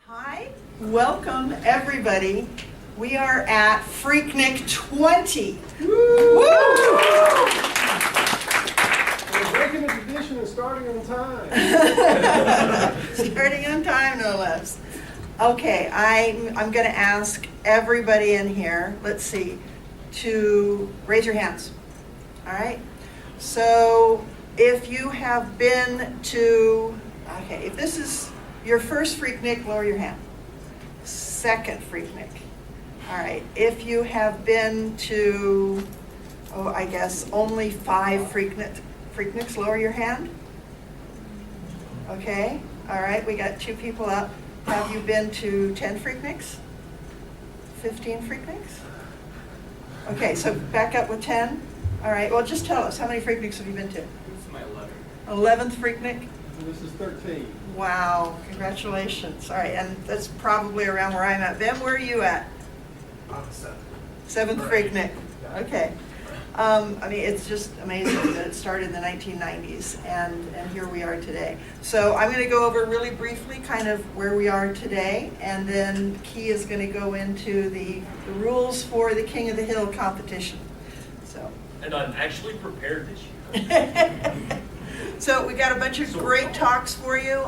Hi, welcome everybody. We are at PhreakNIC20. Woo! We're breaking the tradition and starting on time. Starting on time, no less. Okay, I'm going to ask everybody in here, let's see, to raise your hands. All right? So if you have been to, okay, if this is your first PhreakNIC, lower your hand. Second PhreakNIC. All right, if you have been to, I guess only 5 PhreakNICs, lower your hand. Okay, all right, we got 2 people up. Have you been to 10 PhreakNICs? 15 PhreakNICs? Okay, so back up with 10. All right, well just tell us, how many PhreakNICs have you been to? This is my 11th. 11th PhreakNIC? This is 13. Wow, congratulations. All right, and that's probably around where I'm at. Ben, where are you at? 7th PhreakNIC. Okay. I mean, it's just amazing that it started in the 1990s, and here we are today. So I'm going to go over really briefly kind of where we are today, and then Key is going to go into the rules for the King of the Hill competition. So. And I'm actually prepared this year. So we got a bunch of great talks for you.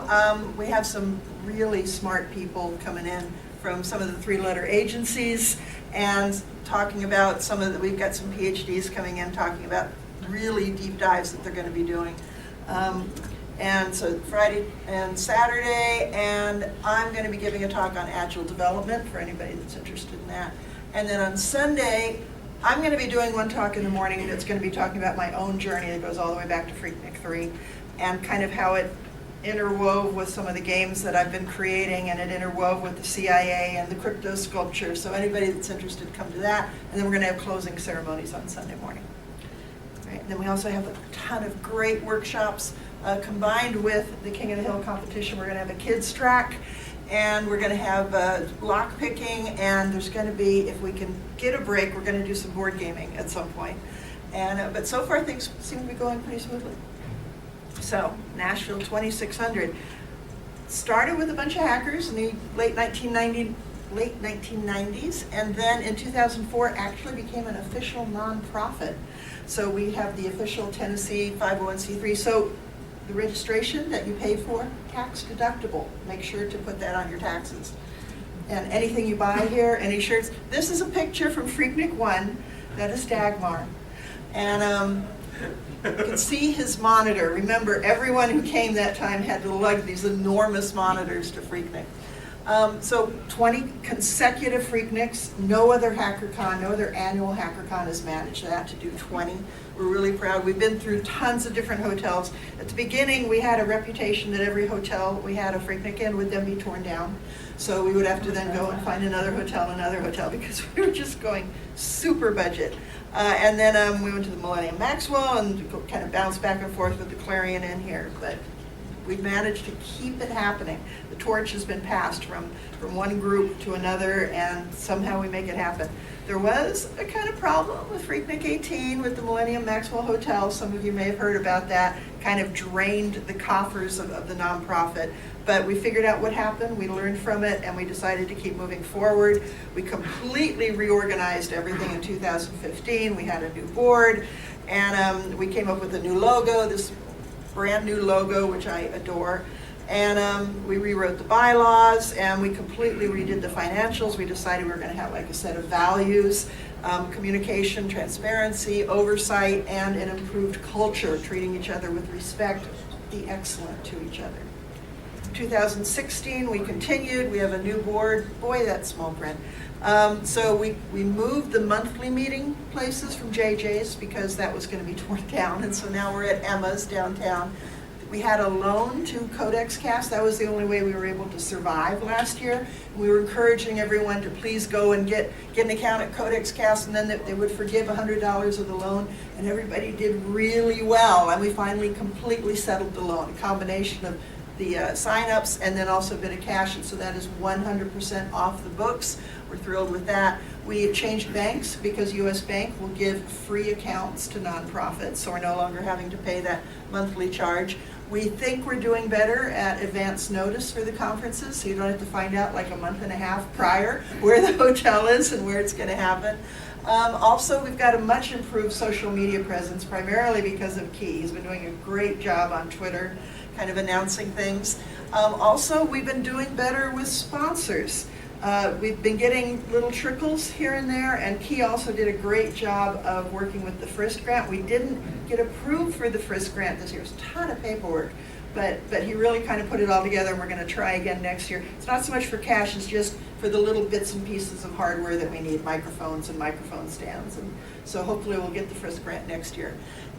We have some really smart people coming in from some of the 3-letter agencies and talking about we've got some PhDs coming in talking about really deep dives that they're going to be doing. And so Friday and Saturday, and I'm going to be giving a talk on agile development for anybody that's interested in that. And then on Sunday, I'm going to be doing one talk in the morning that's going to be talking about my own journey that goes all the way back to PhreakNIC3 and kind of how it interwove with some of the games that I've been creating, and it interwove with the CIA and the crypto sculpture. So anybody that's interested, come to that. And then we're going to have closing ceremonies on Sunday morning. All right, and then we also have a ton of great workshops combined with the King of the Hill competition. We're going to have a kids track, and we're going to have lock picking, and there's going to be, if we can get a break, we're going to do some board gaming at some point. And but so far things seem to be going pretty smoothly. So Nashville 2600 started with a bunch of hackers in the late 1990s, and then in 2004 actually became an official nonprofit. So we have the official Tennessee 501c3. So the registration that you pay for, tax deductible. Make sure to put that on your taxes. And anything you buy here, any shirts. This is a picture from PhreakNIC1. That is Dagmar. And you can see his monitor. Remember, everyone who came that time had to lug these enormous monitors to PhreakNIC. So 20 consecutive PhreakNICs. No other HackerCon, no other annual HackerCon has managed that, to do 20. We're really proud. We've been through tons of different hotels. At the beginning, we had a reputation that every hotel we had a PhreakNIC in would then be torn down. So we would have to then go and find another hotel, because we were just going super budget. And then we went to the Millennium Maxwell and kind of bounced back and forth with the Clarion in here. But we've managed to keep it happening. The torch has been passed from one group to another, and somehow we make it happen. There was a kind of problem with PhreakNIC18 with the Millennium Maxwell Hotel. Some of you may have heard about that. Kind of drained the coffers of the nonprofit. But we figured out what happened, we learned from it, and we decided to keep moving forward. We completely reorganized everything in 2015. We had a new board, and we came up with a new logo, this brand new logo, which I adore. And we rewrote the bylaws, and we completely redid the financials. We decided we were going to have like a set of values, communication, transparency, oversight, and an improved culture, treating each other with respect, be excellent to each other. 2016, we continued. We have a new board. Boy, that's small print. So we moved the monthly meeting places from JJ's because that was going to be torn down, and so now we're at Emma's downtown. We had a loan to Codex Cast. That was the only way we were able to survive last year. We were encouraging everyone to please go and get an account at Codex Cast, and then they would forgive $100 of the loan, and everybody did really well, and we finally completely settled the loan, a combination of the sign-ups and then also a bit of cash, and so that is 100% off the books. We're thrilled with that. We changed banks because US Bank will give free accounts to nonprofits, so we're no longer having to pay that monthly charge. We think we're doing better at advance notice for the conferences, so you don't have to find out like a month and a half prior where the hotel is and where it's going to happen. Also, we've got a much improved social media presence, primarily because of Key. He's been doing a great job on Twitter, kind of announcing things. Also, we've been doing better with sponsors. We've been getting little trickles here and there, and Key also did a great job of working with the FRISC grant. We didn't get approved for the FRISC grant this year. It was a ton of paperwork, but he really kind of put it all together, and we're going to try again next year. It's not so much for cash, it's just for the little bits and pieces of hardware that we need, microphones and microphone stands. And so hopefully we'll get the FRISC grant next year.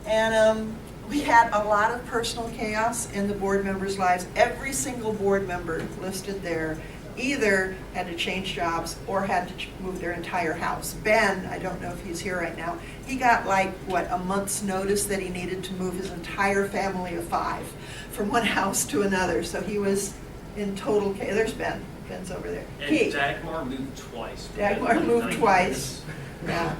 And we had a lot of personal chaos in the board members' lives. Every single board member listed there either had to change jobs or had to move their entire house. Ben, I don't know if he's here right now, he got like, what, a month's notice that he needed to move his entire family of 5 from one house to another. So he was in total chaos. There's Ben. Ben's over there. And Dagmar moved twice. Dagmar moved twice. Yeah.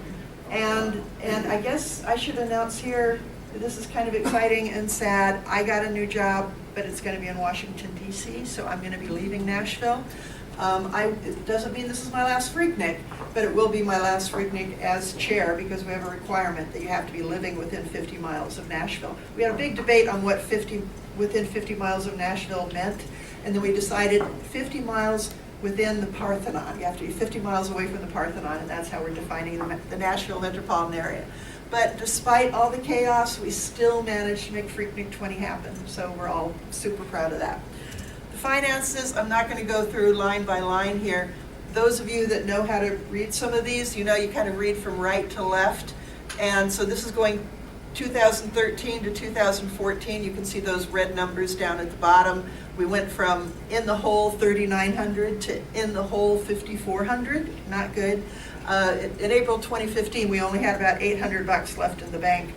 And I guess I should announce here, this is kind of exciting and sad. I got a new job, but it's going to be in Washington, D.C., so I'm going to be leaving Nashville. It doesn't mean this is my last PhreakNIC, but it will be my last PhreakNIC as chair, because we have a requirement that you have to be living within 50 miles of Nashville. We had a big debate on what within 50 miles of Nashville meant, and then we decided 50 miles within the Parthenon. You have to be 50 miles away from the Parthenon, and that's how we're defining the Nashville metropolitan area. But despite all the chaos, we still managed to make PhreakNIC20 happen, so we're all super proud of that. The finances, I'm not going to go through line by line here. Those of you that know how to read some of these, you know you kind of read from right to left. And so this is going 2013 to 2014. You can see those red numbers down at the bottom. We went from in the hole 3,900 to in the hole 5,400. Not good. In April 2015, we only had about $800 left in the bank.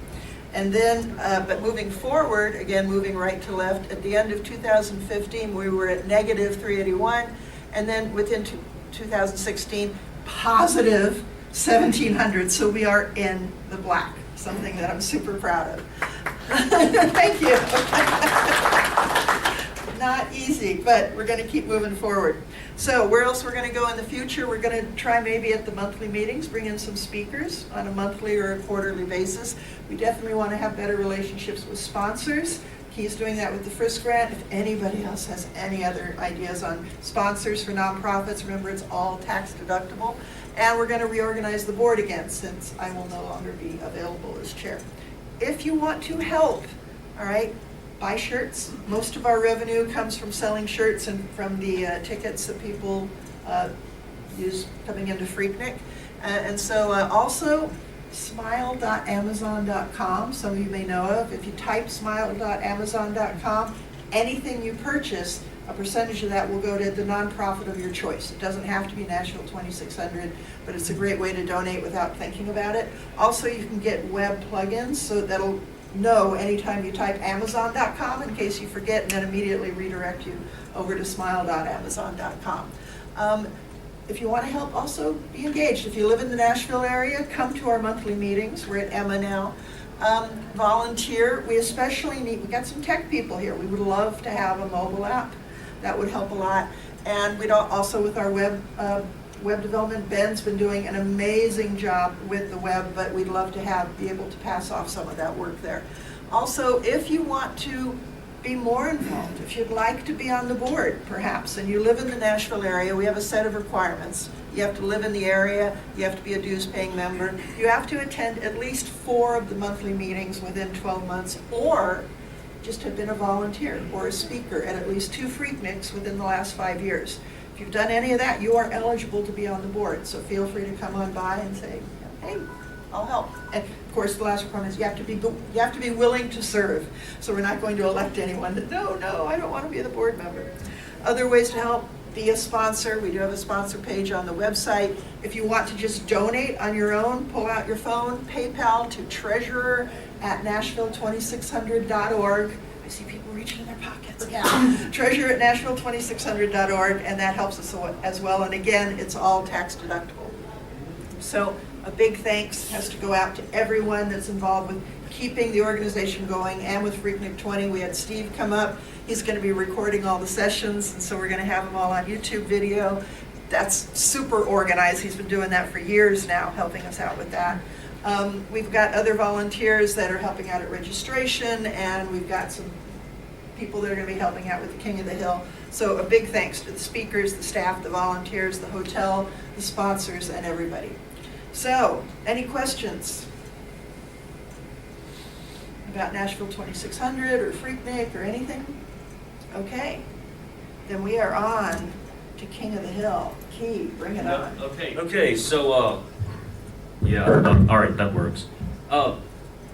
And then, but moving forward, again, moving right to left, at the end of 2015, we were at negative 381. And then within 2016, positive 1,700. So we are in the black, something that I'm super proud of. Thank you. Not easy, but we're going to keep moving forward. So where else we're going to go in the future? We're going to try maybe at the monthly meetings, bring in some speakers on a monthly or a quarterly basis. We definitely want to have better relationships with sponsors. Key's doing that with the FRISC grant. If anybody else has any other ideas on sponsors for nonprofits, remember it's all tax deductible. And we're going to reorganize the board again, since I will no longer be available as chair. If you want to help, all right, buy shirts. Most of our revenue comes from selling shirts and from the tickets that people use coming into PhreakNIC. And so also smile.amazon.com, some of you may know of. If you type smile.amazon.com, anything you purchase, a percentage of that will go to the nonprofit of your choice. It doesn't have to be Nashville 2600, but it's a great way to donate without thinking about it. Also, you can get web plugins, so that'll know anytime you type amazon.com in case you forget, and then immediately redirect you over to smile.amazon.com. If you want to help, also be engaged. If you live in the Nashville area, come to our monthly meetings. We're at Emma now. Volunteer. We especially need, we got some tech people here. We would love to have a mobile app. That would help a lot. And we'd also, with our web development, Ben's been doing an amazing job with the web, but we'd love to be able to pass off some of that work there. Also, if you want to be more involved, if you'd like to be on the board, perhaps, and you live in the Nashville area, we have a set of requirements. You have to live in the area, you have to be a dues-paying member, you have to attend at least 4 of the monthly meetings within 12 months, or just have been a volunteer or a speaker at least 2 PhreakNICs within the last 5 years. If you've done any of that, you are eligible to be on the board, so feel free to come on by and say, hey, I'll help. And of course, the last requirement is you have to be willing to serve. So we're not going to elect anyone that, no, I don't want to be the board member. Other ways to help, be a sponsor. We do have a sponsor page on the website. If you want to just donate on your own, pull out your phone, PayPal to treasurer@nashville2600.org. I see people reaching in their pockets. Yeah. treasurer@nashville2600.org, and that helps us as well. And again, it's all tax deductible. So a big thanks has to go out to everyone that's involved with keeping the organization going, and with PhreakNIC20. We had Steve come up. He's going to be recording all the sessions, and so we're going to have them all on YouTube video. That's super organized. He's been doing that for years now, helping us out with that. We've got other volunteers that are helping out at registration, and we've got some people that are going to be helping out with the King of the Hill. So a big thanks to the speakers, the staff, the volunteers, the hotel, the sponsors, and everybody. So, any questions about Nashville 2600 or PhreakNIC or anything? Okay, then we are on to King of the Hill. Key, bring it on. Okay, so, yeah, all right, that works.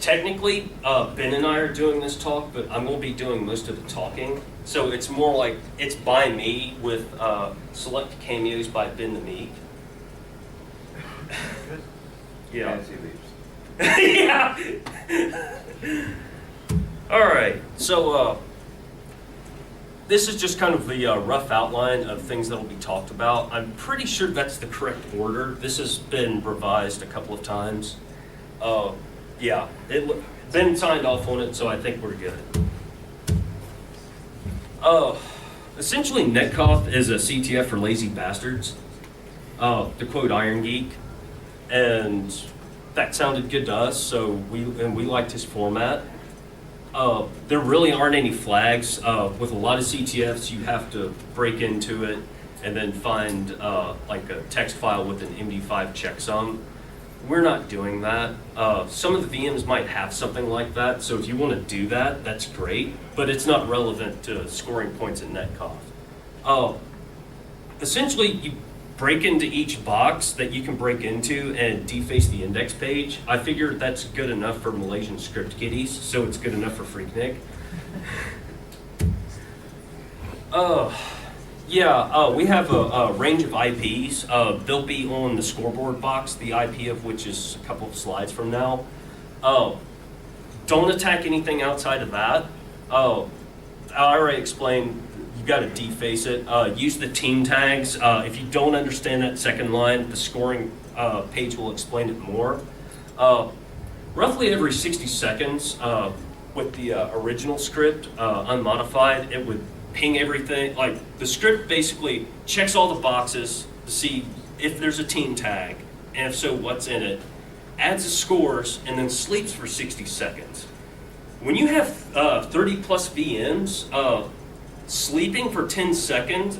Technically, Ben and I are doing this talk, but I'm going to be doing most of the talking. So it's more like, it's by me with select cameos by Ben the Meek. Yeah. Yeah. All right, so this is just kind of the rough outline of things that will be talked about. I'm pretty sure that's the correct order. This has been revised a couple of times. Yeah, Ben signed off on it, so I think we're good. Essentially, NetKOTH is a CTF for lazy bastards, to quote Iron Geek, and that sounded good to us, so we liked his format. There really aren't any flags. With a lot of CTFs, you have to break into it and then find like a text file with an MD5 checksum. We're not doing that. Some of the VMs might have something like that, so if you want to do that, that's great, but it's not relevant to scoring points in NetKOTH. Essentially, you break into each box that you can break into and deface the index page. I figure that's good enough for Malaysian script kiddies, so it's good enough for PhreakNIC. Yeah, we have a range of IPs. They'll be on the scoreboard box, the IP of which is a couple of slides from now. Don't attack anything outside of that. I already explained, you got to deface it. Use the team tags. If you don't understand that second line, the scoring page will explain it more. Roughly every 60 seconds, with the original script unmodified, it would ping everything. Like, the script basically checks all the boxes to see if there's a team tag, and if so, what's in it, adds the scores, and then sleeps for 60 seconds. When you have 30 plus VMs, sleeping for 10 seconds,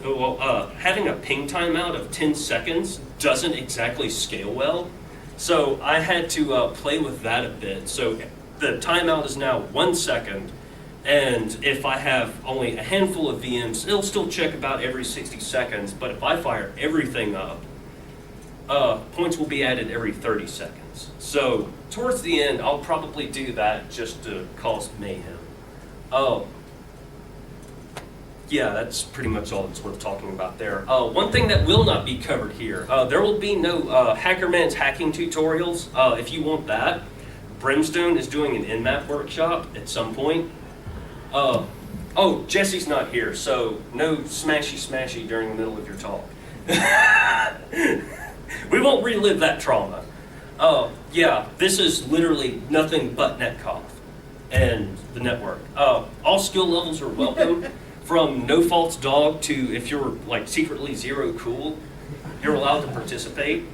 having a ping timeout of 10 seconds doesn't exactly scale well. So I had to play with that a bit. So the timeout is now 1 second. And if I have only a handful of VMs, it'll still check about every 60 seconds. But if I fire everything up, points will be added every 30 seconds. So towards the end, I'll probably do that just to cause mayhem. Yeah, that's pretty much all that's worth talking about there. One thing that will not be covered here, there will be no Hackerman's hacking tutorials. If you want that, Brimstone is doing an Nmap workshop at some point. Oh, Jesse's not here, so no smashy during the middle of your talk. We won't relive that trauma. Yeah, this is literally nothing but NetKOTH and the network. All skill levels are welcome. From no faults dog to, if you're like secretly zero cool, you're allowed to participate.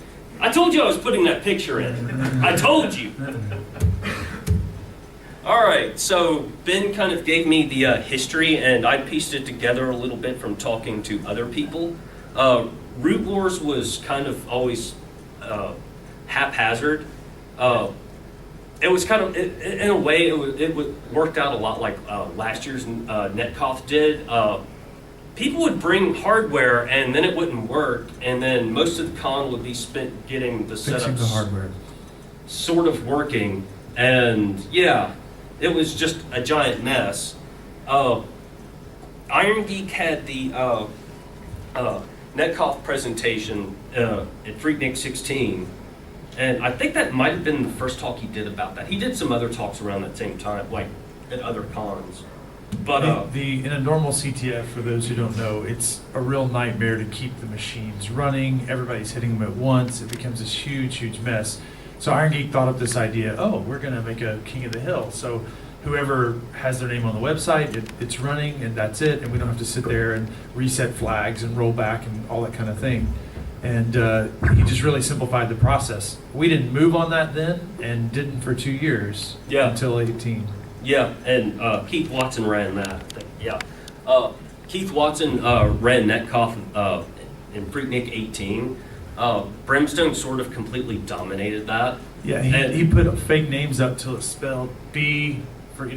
I told you I was putting that picture in. I told you. All right, so Ben kind of gave me the history, and I pieced it together a little bit from talking to other people. Root Wars was kind of always haphazard. It was kind of, in a way, it worked out a lot like last year's NetKOTH did. People would bring hardware and then it wouldn't work, and then most of the con would be spent getting the setups the hardware sort of working, and yeah, it was just a giant mess. Iron Geek had the NetKOTH presentation at PhreakNIC20. And I think that might have been the first talk he did about that. He did some other talks around that same time, like at other cons. But in a normal CTF, for those who don't know, it's a real nightmare to keep the machines running. Everybody's hitting them at once. It becomes this huge, huge mess. So Iron Geek thought up this idea, we're going to make a King of the Hill. So whoever has their name on the website, it's running and that's it. And we don't have to sit there and reset flags and roll back and all that kind of thing. And he just really simplified the process. We didn't move on that then and didn't for 2 years until 18. Yeah, and Keith Watson ran that. Yeah. Keith Watson ran NetKOTH in PhreakNIC20. Brimstone sort of completely dominated that. Yeah, he put fake names up till it spelled B for,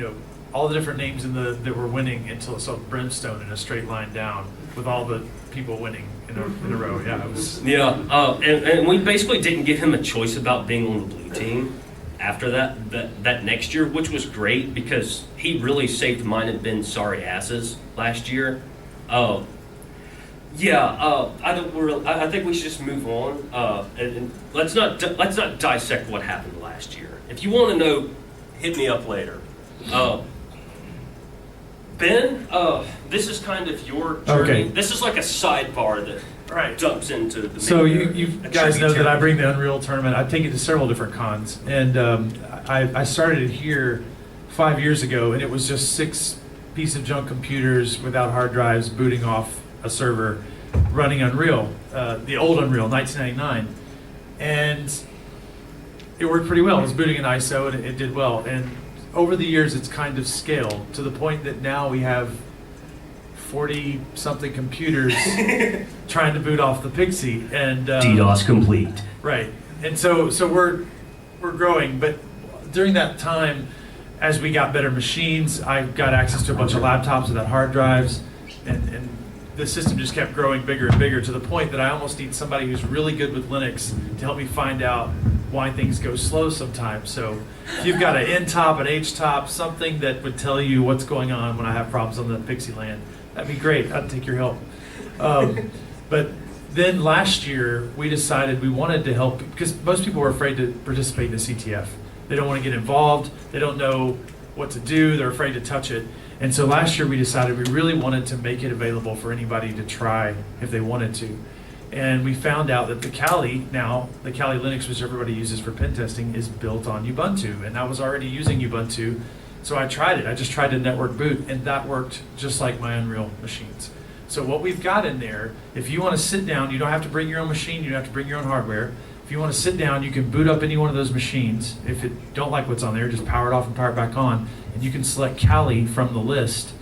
all the different names that were winning until it spelled Brimstone in a straight line down with all the people winning in a row. Yeah, it was. Yeah, and we basically didn't give him a choice about being on the blue team after that next year, which was great because he really saved mine and Ben's sorry asses last year. I think we should just move on and let's not dissect what happened last year. If you want to know, hit me up later. Ben, this is kind of your journey. Okay. This is like a sidebar that dumps into the main So area. you guys know that I bring the Unreal tournament. I take it to several different cons, and I started it here 5 years ago, and it was just 6 piece of junk computers without hard drives booting off a server, running Unreal, the old Unreal, 1999, and it worked pretty well. It was booting in ISO, and it did well. And over the years, it's kind of scaled to the point that now we have 40-something computers trying to boot off the Pixie, and DDoS complete. Right, and so we're growing. But during that time, as we got better machines, I got access to a bunch of laptops without hard drives, and the system just kept growing bigger and bigger to the point that I almost need somebody who's really good with Linux to help me find out why things go slow sometimes. So if you've got an N-top, an H-top, something that would tell you what's going on when I have problems on the Pixie land, that'd be great. I'd take your help. But then last year, we decided we wanted to help, because most people were afraid to participate in the CTF. They don't want to get involved. They don't know what to do. They're afraid to touch it. And so last year we decided we really wanted to make it available for anybody to try if they wanted to. And we found out that the Kali Linux, which everybody uses for pen testing, is built on Ubuntu. And I was already using Ubuntu, so I tried it. I just tried to network boot, and that worked just like my Unreal machines. So what we've got in there, if you want to sit down, you don't have to bring your own machine, you don't have to bring your own hardware. If you want to sit down, you can boot up any one of those machines. If you don't like what's on there, just power it off and power it back on. And you can select Kali from the list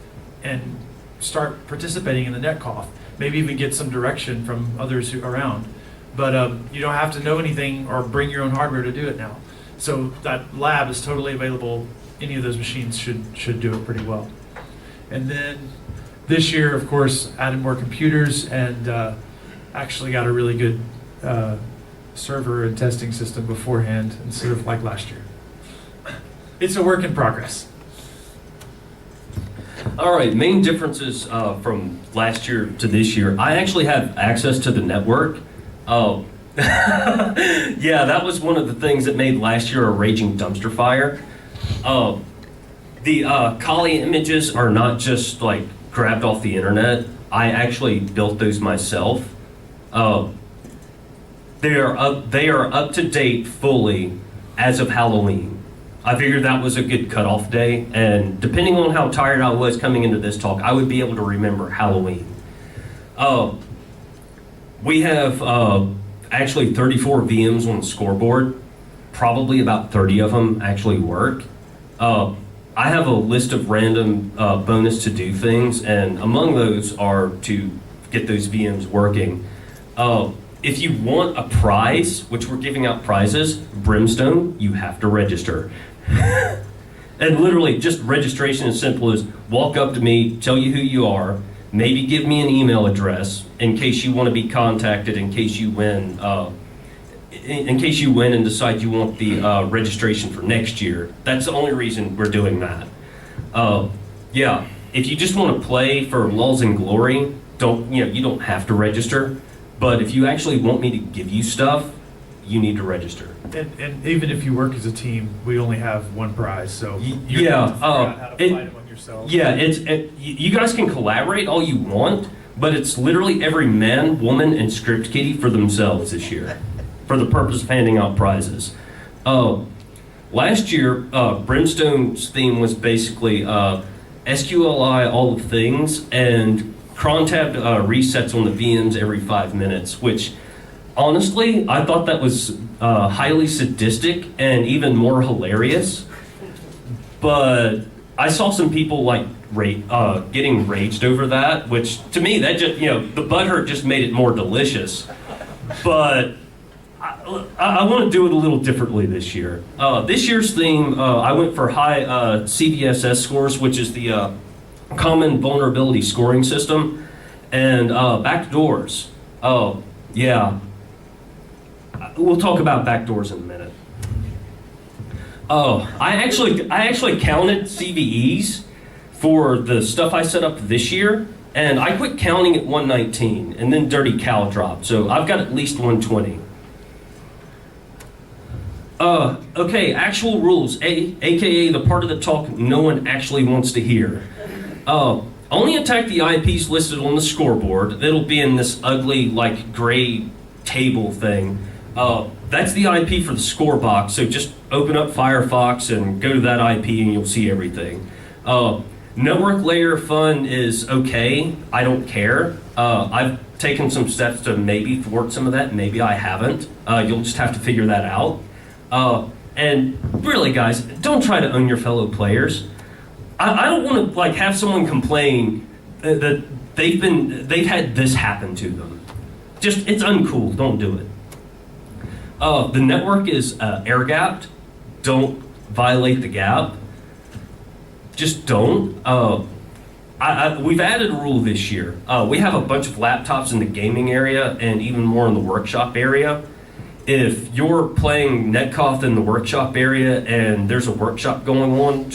and start participating in the NetKOTH. Maybe even get some direction from others around. But you don't have to know anything or bring your own hardware to do it now. So that lab is totally available. Any of those machines should do it pretty well. And then this year, of course, added more computers and actually got a really good server and testing system beforehand instead of like last year. It's a work in progress. All right, main differences from last year to this year. I actually have access to the network. Yeah, that was one of the things that made last year a raging dumpster fire. The Kali images are not just like grabbed off the internet. I actually built those myself. They are up to date fully as of Halloween. I figured that was a good cutoff day, and depending on how tired I was coming into this talk, I would be able to remember Halloween. We have actually 34 VMs on the scoreboard. Probably about 30 of them actually work. I have a list of random bonus to do things, and among those are to get those VMs working. If you want a prize, which we're giving out prizes, Brimstone, you have to register. And literally, just registration as simple as walk up to me, tell you who you are, maybe give me an email address in case you want to be contacted in case you win. In case you win and decide you want the registration for next year. That's the only reason we're doing that. Yeah, if you just want to play for lulz and glory, you don't have to register. But if you actually want me to give you stuff, you need to register. And even if you work as a team, we only have one prize, so you yeah, have to figure out how to fight among yourself. Yeah, you guys can collaborate all you want, but it's literally every man, woman, and script kiddie for themselves this year, for the purpose of handing out prizes. Last year, Brimstone's theme was basically SQLI all of things, and crontab resets on the VMs every 5 minutes, which honestly, I thought that was highly sadistic and even more hilarious. But I saw some people like getting raged over that, which to me, that just, the butthurt just made it more delicious. But I want to do it a little differently this year. This year's theme, I went for high CVSS scores, which is the Common Vulnerability Scoring System, and backdoors. Oh, yeah. We'll talk about backdoors in a minute. Oh, I actually counted CVEs for the stuff I set up this year, and I quit counting at 119, and then Dirty Cow dropped, so I've got at least 120. Okay, actual rules, aka the part of the talk no one actually wants to hear. Only attack the IPs listed on the scoreboard. It'll be in this ugly, like, gray table thing. That's the IP for the score box, so just open up Firefox and go to that IP and you'll see everything. Network layer fun is okay. I don't care. I've taken some steps to maybe thwart some of that. Maybe I haven't. You'll just have to figure that out. And really, guys, don't try to own your fellow players. I don't want to have someone complain that they've had this happen to them. Just, it's uncool. Don't do it. The network is air-gapped. Don't violate the gap. Just don't. We've added a rule this year. We have a bunch of laptops in the gaming area and even more in the workshop area. If you're playing NetKOTH in the workshop area and there's a workshop going on,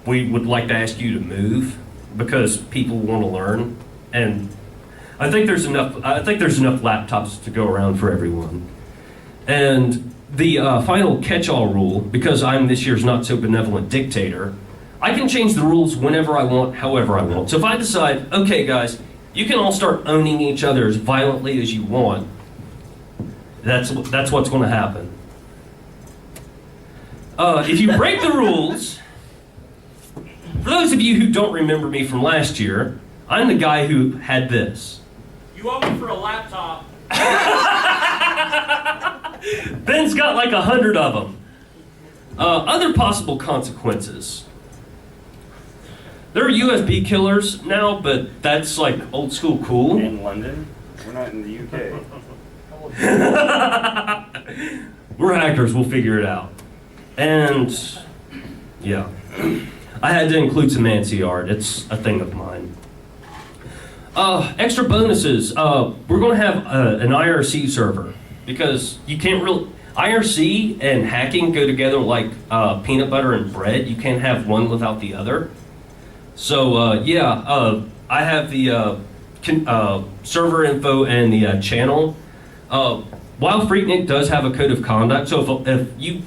we would like to ask you to move because people want to learn. And I think there's enough laptops to go around for everyone. And the final catch-all rule, because I'm this year's not so benevolent dictator, I can change the rules whenever I want, however I want. So if I decide, okay guys, you can all start owning each other as violently as you want, that's what's going to happen. If you break the rules, for those of you who don't remember me from last year, I'm the guy who had this. You owe me for a laptop. Ben's got like 100 of them. Other possible consequences. There are USB killers now, but that's like old school cool. In London? We're not in the UK. We're hackers, we'll figure it out. And yeah, I had to include some ANSI art. It's a thing of mine. Extra bonuses. We're going to have an IRC server because you can't really. IRC and hacking go together like peanut butter and bread. You can't have one without the other. So I have the server info and the channel. While PhreakNIC does have a code of conduct, so if you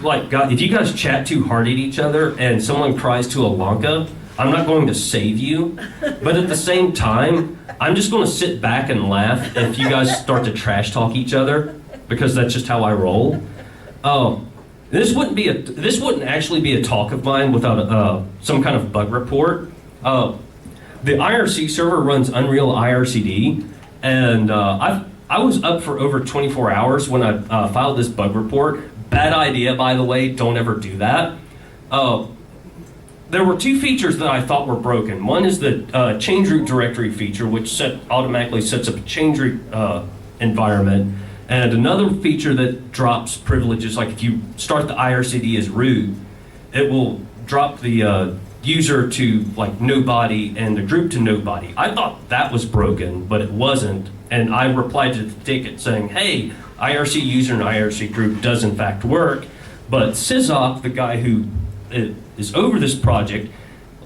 guys chat too hard at each other and someone cries to Elonka, I'm not going to save you. But at the same time, I'm just going to sit back and laugh if you guys start to trash talk each other, because that's just how I roll. This wouldn't actually be a talk of mine without some kind of bug report. The IRC server runs Unreal IRCD, and I was up for over 24 hours when I filed this bug report. Bad idea, by the way. Don't ever do that. There were two features that I thought were broken. One is the change root directory feature, which automatically sets up a change root environment. And another feature that drops privileges, like if you start the IRCD as root, it will drop the user to like nobody and the group to nobody. I thought that was broken, but it wasn't. And I replied to the ticket saying, hey, IRC user and IRC group does in fact work, but Sizok, the guy who is over this project,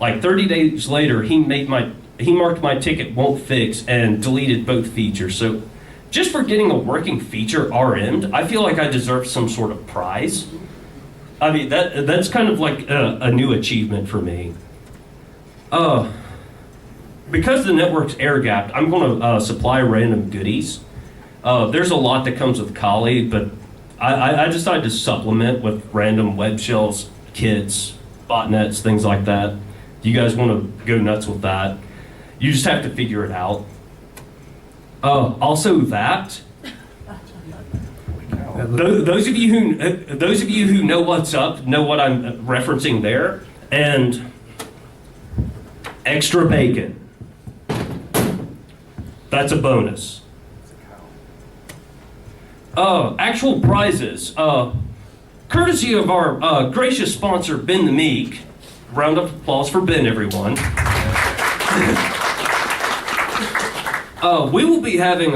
like 30 days later, he marked my ticket won't fix and deleted both features. So just for getting a working feature RM'd, I feel like I deserve some sort of prize. I mean, that's kind of like a new achievement for me. Because the network's air-gapped, I'm going to supply random goodies. There's a lot that comes with Kali, but I decided to supplement with random web shells, kits, botnets, things like that. You guys want to go nuts with that? You just have to figure it out. Also, that those of you who know what's up know what I'm referencing there, and extra bacon. That's a bonus. Actual prizes. Courtesy of our gracious sponsor, Ben the Meek. Round of applause for Ben, everyone. We will be having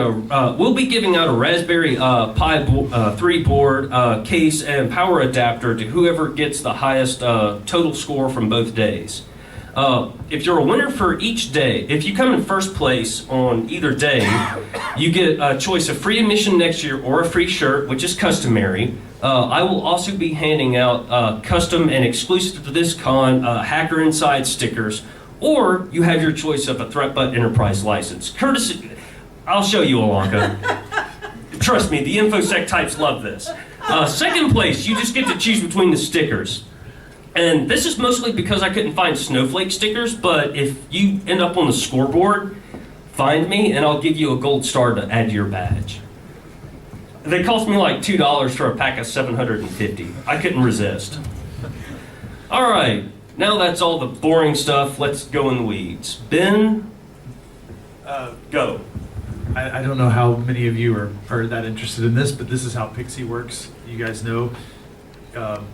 we'll be giving out a Raspberry Pi 3 board, case, and power adapter to whoever gets the highest total score from both days. If you're a winner for each day, if you come in first place on either day, you get a choice of free admission next year or a free shirt, which is customary. I will also be handing out custom and exclusive to this con Hacker Inside stickers, or you have your choice of a ThreatButt Enterprise license. Courtesy, I'll show you, Elonka. Trust me, the InfoSec types love this. Second place, you just get to choose between the stickers. And this is mostly because I couldn't find snowflake stickers, but if you end up on the scoreboard, find me and I'll give you a gold star to add to your badge. They cost me like $2 for a pack of 750. I couldn't resist. All right, now that's all the boring stuff. Let's go in the weeds. Ben, go. I don't know how many of you are that interested in this, but this is how Pixie works. You guys know.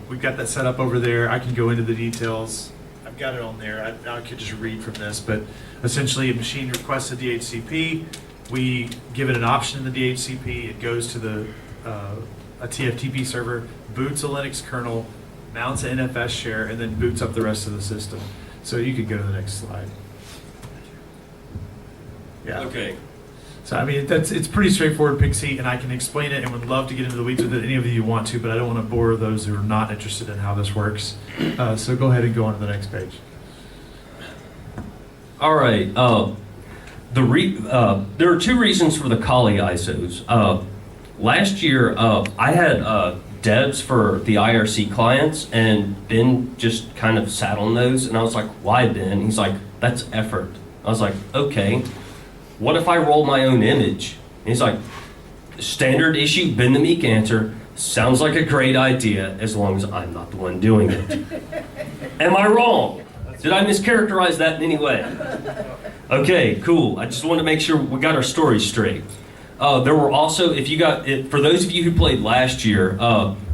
We've got that set up over there. I can go into the details. I've got it on there. I could just read from this, but essentially a machine requests a DHCP. We give it an option in the DHCP. It goes to a TFTP server, boots a Linux kernel, mounts an NFS share, and then boots up the rest of the system. So you could go to the next slide. Yeah. Okay. So I mean, it's pretty straightforward, Pixie, and I can explain it and would love to get into the weeds with it, any of you want to, but I don't want to bore those who are not interested in how this works. So go ahead and go on to the next page. All right. There are two reasons for the Kali ISOs. Last year, I had devs for the IRC clients, and Ben just kind of sat on those, and I was like, why, Ben? He's like, that's effort. I was like, okay. What if I roll my own image? And he's like, standard issue, Ben the Meek answer, sounds like a great idea as long as I'm not the one doing it. Am I wrong? Did I mischaracterize that in any way? Okay, cool. I just wanted to make sure we got our stories straight. There were also, for those of you who played last year,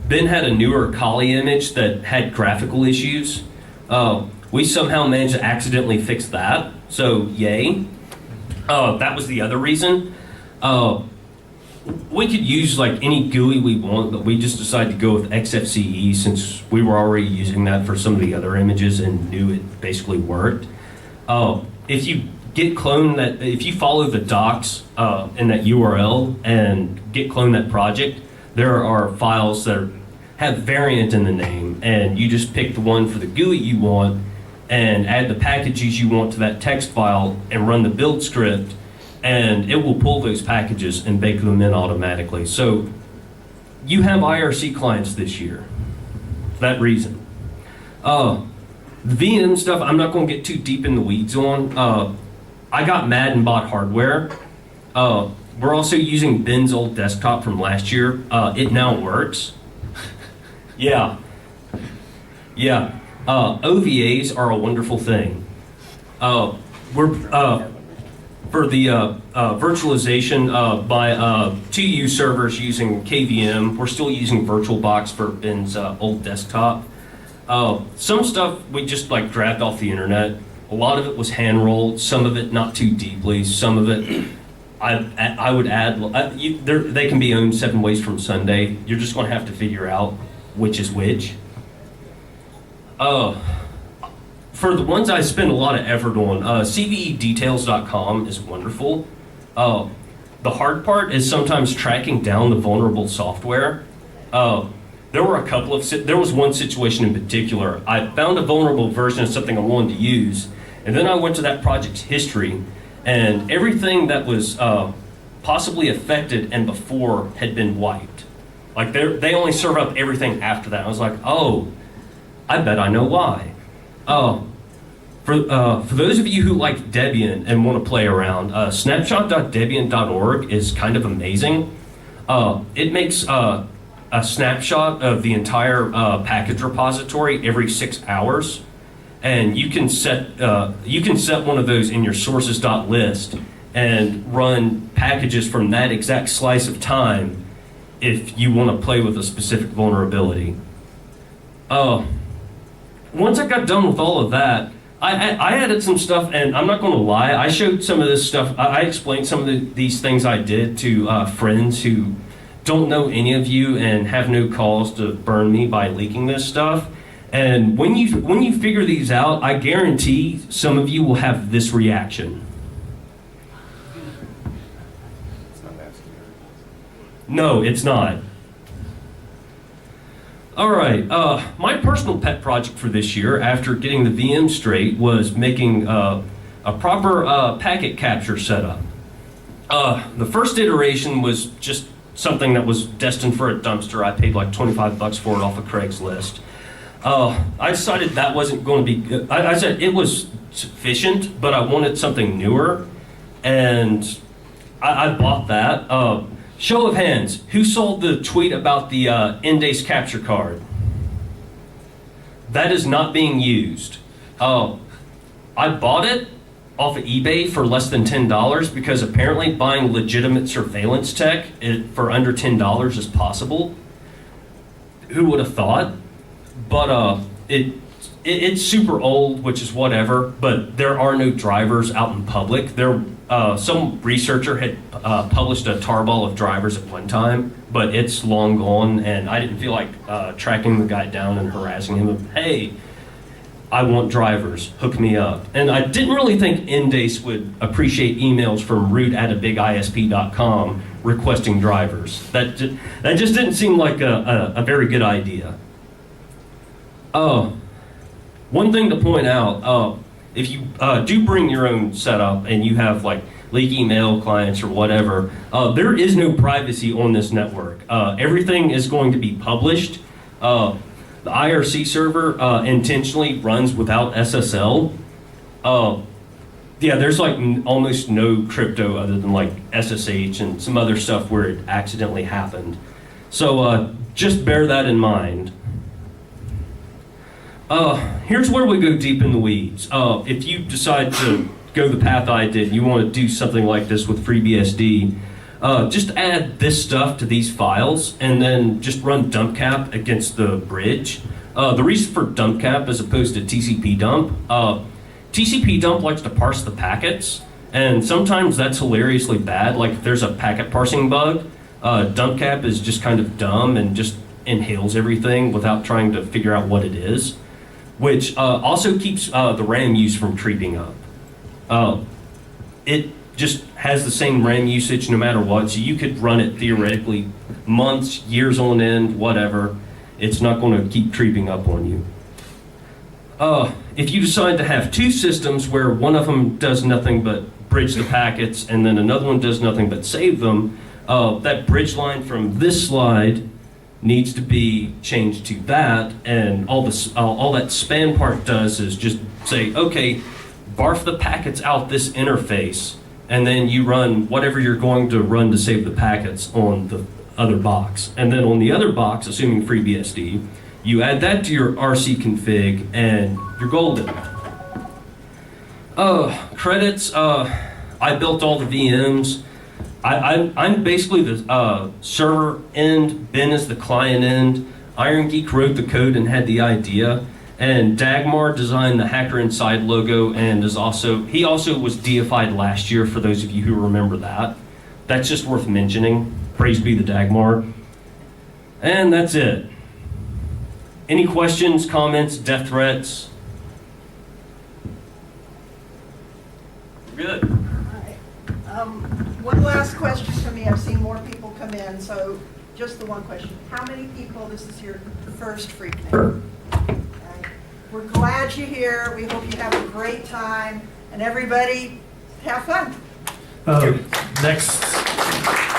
Ben had a newer Kali image that had graphical issues. We somehow managed to accidentally fix that, so yay. That was the other reason. We could use like any GUI we want, but we just decided to go with XFCE since we were already using that for some of the other images and knew it basically worked. If you follow the docs in that URL and git clone that project, there are files that have variant in the name, and you just pick the one for the GUI you want and add the packages you want to that text file and run the build script, and it will pull those packages and bake them in automatically. So you have IRC clients this year for that reason. The VM stuff, I'm not going to get too deep in the weeds on. I got mad and bought hardware. We're also using Ben's old desktop from last year. It now works. Yeah. OVAs are a wonderful thing. We're for the virtualization by 2U servers using KVM. We're still using VirtualBox for Ben's old desktop. Some stuff we just like grabbed off the internet. A lot of it was hand rolled. Some of it not too deeply. Some of it I would add. They can be owned 7 ways from Sunday. You're just going to have to figure out which is which. For the ones I spend a lot of effort on, CVEdetails.com is wonderful. The hard part is sometimes tracking down the vulnerable software. There was one situation in particular. I found a vulnerable version of something I wanted to use, And then I went to that project's history, and everything that was possibly affected and before had been wiped. Like they only serve up everything after that. I was like, oh, I bet I know why. For those of you who like Debian and want to play around, snapshot.debian.org is kind of amazing. It makes a snapshot of the entire package repository every 6 hours, and you can set one of those in your sources.list and run packages from that exact slice of time if you want to play with a specific vulnerability. Once I got done with all of that, I added some stuff, and I'm not going to lie, I showed some of this stuff, I explained some of these things I did to friends who don't know any of you and have no cause to burn me by leaking this stuff. And when you figure these out, I guarantee some of you will have this reaction. It's not that scary. No, it's not. All right, my personal pet project for this year, after getting the VM straight, was making a proper packet capture setup. The first iteration was just something that was destined for a dumpster. I paid like $25 for it off of Craigslist. I decided that wasn't going to be good. I said it was sufficient, but I wanted something newer, and I bought that. Show of hands, who saw the tweet about the Endace capture card? That is not being used. I bought it off of eBay for less than $10 because apparently buying legitimate surveillance tech for under $10 is possible. Who would have thought? But it's super old, which is whatever, but there are no drivers out in public. Some researcher had published a tarball of drivers at one time, but it's long gone, and I didn't feel like tracking the guy down and harassing him. Hey, I want drivers, hook me up. And I didn't really think Endace would appreciate emails from root@abigisp.com requesting drivers. That just didn't seem like a very good idea. One thing to point out, if you do bring your own setup and you have like leaky mail clients or whatever, there is no privacy on this network. Everything is going to be published. The IRC server intentionally runs without SSL. Yeah, there's like almost no crypto other than like SSH and some other stuff where it accidentally happened. So just bear that in mind. Here's where we go deep in the weeds. If you decide to go the path I did, you want to do something like this with FreeBSD, just add this stuff to these files and then just run dumpcap against the bridge. The reason for dumpcap as opposed to TCP dump, TCP dump likes to parse the packets, and sometimes that's hilariously bad. Like if there's a packet parsing bug, dumpcap is just kind of dumb and just inhales everything without trying to figure out what it is, which also keeps the RAM use from creeping up. It just has the same RAM usage no matter what, so you could run it theoretically months, years on end, whatever. It's not going to keep creeping up on you. If you decide to have two systems where one of them does nothing but bridge the packets and then another one does nothing but save them, that bridge line from this slide needs to be changed to that, and all that span part does is just say, okay, barf the packets out this interface, and then you run whatever you're going to run to save the packets on the other box. And then on the other box, assuming FreeBSD, you add that to your RC config, and you're golden. Credits, I built all the VMs. I'm basically the server end, Ben is the client end. Iron Geek wrote the code and had the idea, and Dagmar designed the Hacker Inside logo, and he also was deified last year, for those of you who remember that. That's just worth mentioning. Praise be the Dagmar. And that's it. Any questions, comments, death threats? Good. One last question for me. I've seen more people come in, so just the one question. How many people, this is your first FreakNIC? Okay. We're glad you're here. We hope you have a great time. And everybody, have fun. Next